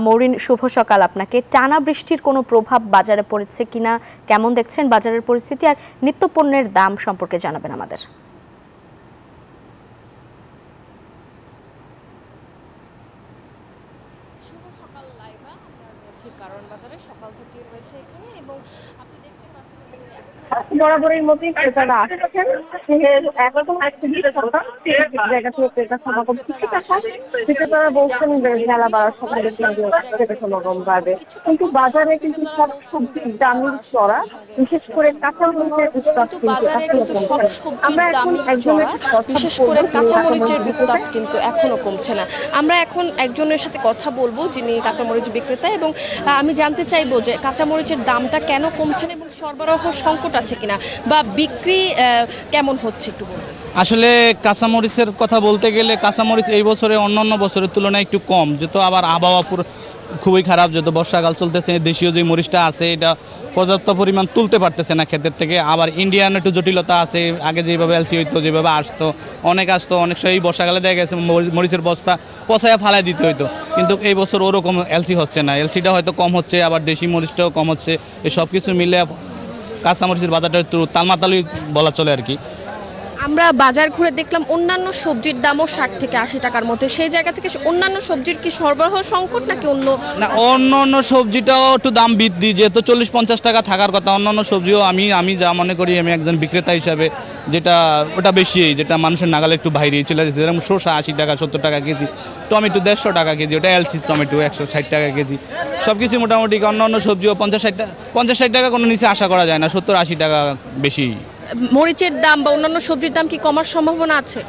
মৌরিন, শুভ সকাল আপনাকে। টানা বৃষ্টির কোনো প্রভাব বাজারে পড়েছে কিনা, কেমন দেখছেন বাজারের পরিস্থিতি, আর নিত্যপণ্যের দাম সম্পর্কে জানাবেন আমাদের। কারণ বাজারে সকাল থেকে রয়েছে এখানে এবং আপনি দেখতে পাচ্ছেন যে বরাবরের মতোই ক্রেতারা আসছেন। একরকম জায়গা থেকে ক্রেতা সমাগম ক্রেতারা বলছেন যে মেলা বাড়ার সকালে ক্রেতা সমাগম বাড়বে, কিন্তু বাজারে কিন্তু সব সবজির দামের চড়া, বিশেষ করে কাঁচামরিচের উৎপাদ আমরা এখন বিশেষ করে কাঁচামরিচের উৎপাদ কিন্তু এখনো কমছে না। আমরা এখন একজনের সাথে কথা বলবো যিনি কাঁচামরিচ বিক্রেতা, এবং আমি জানতে চাইবো যে কাঁচামরিচের দামটা কেন কমছে না এবং সরবরাহ সংকট আছে কিনা বা বিক্রি কেমন হচ্ছে একটু বলুন। আসলে কাঁচামরিচের কথা বলতে গেলে কাঁচামরিচ এই বছরে অন্যান্য বছরের তুলনায় একটু কম, যেহেতু আবার আবহাওয়া খুবই খারাপ, যেহেতু বর্ষাকাল চলতেছে। দেশীয় যে মরিচটা আছে এটা পর্যাপ্ত পরিমাণ তুলতে পারতেছে না ক্ষেতের থেকে। আবার ইন্ডিয়ান একটু জটিলতা আছে, আগে যেভাবে এলসি হইতো, যেভাবে আসতো অনেক সময় বর্ষাকালে দেখা গেছে মরিচের বস্তা পচাইয়া ফালাই দিতে হইতো, কিন্তু এই বছর ওরকম এলসি হচ্ছে না। এলসিটা হয়তো কম হচ্ছে, আবার দেশি মরিচটাও কম হচ্ছে। এই সব কিছু মিলে কাঁচামরিচের বাজারটা একটু তালমাতালি বলা চলে আর কি। আমরা বাজার ঘুরে দেখলাম অন্যান্য সবজির দামও 60 থেকে 80 টাকার মধ্যে। সেই জায়গা থেকে অন্যান্য সবজির কি সরবরাহ সংকট নাকি অন্য সবজিটাও একটু দাম বৃদ্ধি, যেহেতু 40-50 টাকা থাকার কথা। অন্যান্য সবজিও আমি যা মনে করি, আমি একজন বিক্রেতা হিসাবে, ওটা বেশি, যেটা মানুষের নাগালে একটু বাইরে চলে যাচ্ছে। যেরকম শসা 80 টাকা 70 টাকা কেজি, টমেটো 150 টাকা কেজি, ওটা এলসি টমেটো 160 টাকা কেজি। সব কিছু মোটামুটি। অন্য সবজিও 50-60 টাকা কোনো নিচে আশা করা যায় না, 70-80 টাকা বেশি। মরিচের দাম বা অন্যান্য সবজির দাম কি কমার সম্ভাবনা আছে?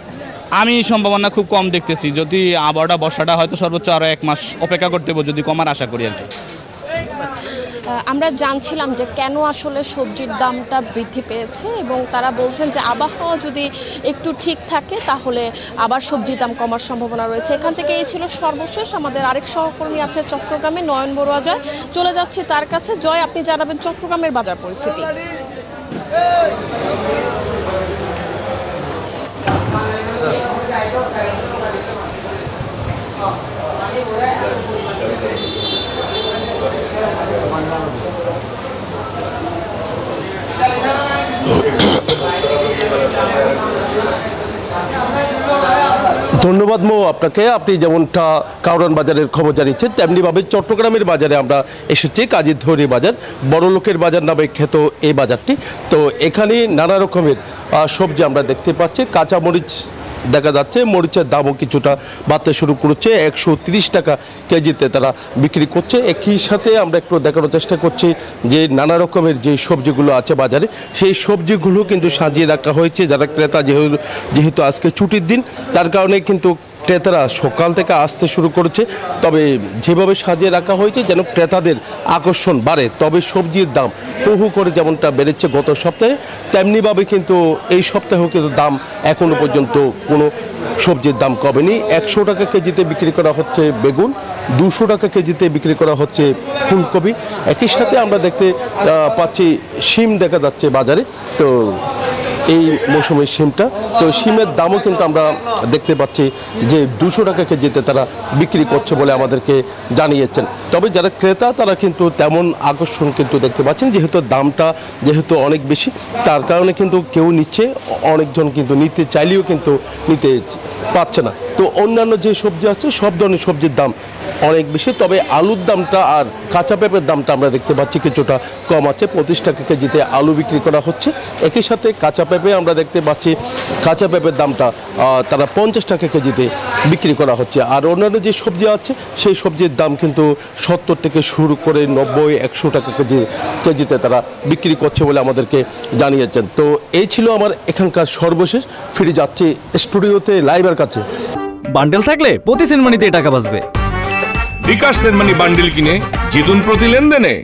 আমি সম্ভাবনা খুব কম দেখতেছি। যদি আবহাওয়াটা বর্ষাটা হয়তো সর্বোচ্চ আরও 1 মাস অপেক্ষা করতে হবে, যদি কমার আশা করি আর কি। আমরা জানছিলাম যে কেন আসলে সবজির দামটা বৃদ্ধি পেয়েছে, এবং তারা বলছেন যে আবহাওয়া যদি একটু ঠিক থাকে তাহলে আবার সবজির দাম কমার সম্ভাবনা রয়েছে। এখান থেকে এই ছিল সর্বশেষ। আমাদের আরেক সহকর্মী আছে চট্টগ্রামে, নয়ন বড়ুয়া জয়, চলে যাচ্ছি তার কাছে। জয়, আপনি জানাবেন চট্টগ্রামের বাজার পরিস্থিতি। ধন্যবাদ মো আপনাকে। আপনি যেমনটা কাউরান বাজারের খবর জানিয়েছেন, তেমনিভাবে চট্টগ্রামের বাজারে আমরা এসেছি। কাজীরধরি বাজার, বড় লোকের বাজার নামে খ্যাত এই বাজারটি। তো এখানে নানা রকমের সবজি আমরা দেখতে পাচ্ছি। কাঁচামরিচ দেখা যাচ্ছে, মরিচের দামও কিছুটা বাড়তে শুরু করেছে। 130 টাকা কেজিতে তারা বিক্রি করছে। একই সাথে আমরা একটু দেখানোর চেষ্টা করছি যে নানা রকমের যে সবজিগুলো আছে বাজারে, সেই সবজিগুলো কিন্তু সাজিয়ে রাখা হয়েছে। যারা ক্রেতা, যেহেতু আজকে ছুটির দিন, তার কারণে কিন্তু ক্রেতারা সকাল থেকে আসতে শুরু করেছে। তবে যেভাবে সাজিয়ে রাখা হয়েছে যেন ক্রেতাদের আকর্ষণ বাড়ে, তবে সবজির দাম বহু করে যেমনটা বেড়েছে গত সপ্তাহে, তেমনিভাবে কিন্তু এই সপ্তাহেও কিন্তু দাম এখনও পর্যন্ত কোনো সবজির দাম কমেনি। 100 টাকা কেজিতে বিক্রি করা হচ্ছে বেগুন, 200 টাকা কেজিতে বিক্রি করা হচ্ছে ফুলকপি। একই সাথে আমরা দেখতে পাচ্ছি শিম দেখা যাচ্ছে বাজারে। তো এই মৌসুমের শিমটা, তো শিমের দামও কিন্তু আমরা দেখতে পাচ্ছি যে 200 টাকা কেজিতে তারা বিক্রি করছে বলে আমাদেরকে জানিয়েছেন। তবে যারা ক্রেতা তারা কিন্তু তেমন আকর্ষণ কিন্তু দেখতে পাচ্ছেন, দামটা যেহেতু অনেক বেশি, তার কারণে কিন্তু কেউ নিচ্ছে, অনেকজন কিন্তু নিতে চাইলেও কিন্তু নিতে পারছে না। তো অন্যান্য যে সবজি আছে সব ধরনের সবজির দাম অনেক বেশি। তবে আলুর দামটা আর কাঁচা পেঁপের দামটা আমরা দেখতে পাচ্ছি কিছুটা কম আছে। 25 টাকা কেজিতে আলু বিক্রি করা হচ্ছে। একই সাথে কাঁচা পেঁপে আমরা দেখতে পাচ্ছি, কাঁচা পেঁপের দামটা তারা 50 টাকা কেজিতে বিক্রি করা হচ্ছে। আর অন্যান্য যে সবজি আছে সেই সবজির দাম কিন্তু 70 থেকে শুরু করে 90-100 টাকা কেজিতে তারা বিক্রি করছে বলে আমাদেরকে জানিয়েছেন। তো এই ছিল আমার এখানকার সর্বশেষ। ফিরে যাচ্ছি স্টুডিওতে লাইভের কাছে। বান্ডেল থাকলে প্রতি সেনমানিতে টাকা বাঁচবে। বিকাশ সেনমানি বান্ডেল কিনে জিতুন প্রতি লেনদেনে।